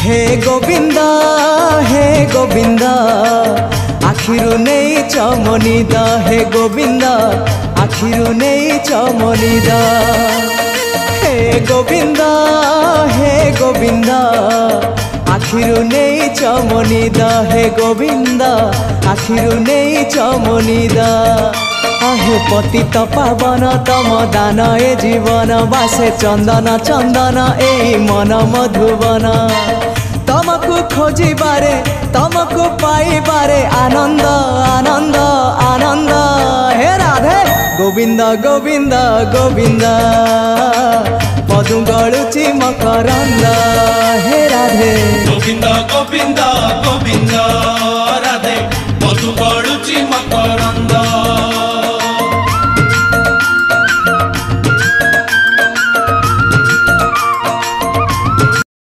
हे गोविंद आखिरु नहीं चमनिद हे गोविंद आखिरु नहीं चमनिद हे गोविंद आखिरु नहीं चमनिद हे गोविंद आखिरु नहीं चमनिद हे पतित पावन तम दान ए जीवन बासे चंदन चंदन ए मन मधुबन तमको खोजिबारे तमको पाइबारे आनंद आनंद आनंद हे राधे गोविंद गोविंद गोविंद मधु गलुची मकरंद हे राधे गोविंद गोविंद गोविंद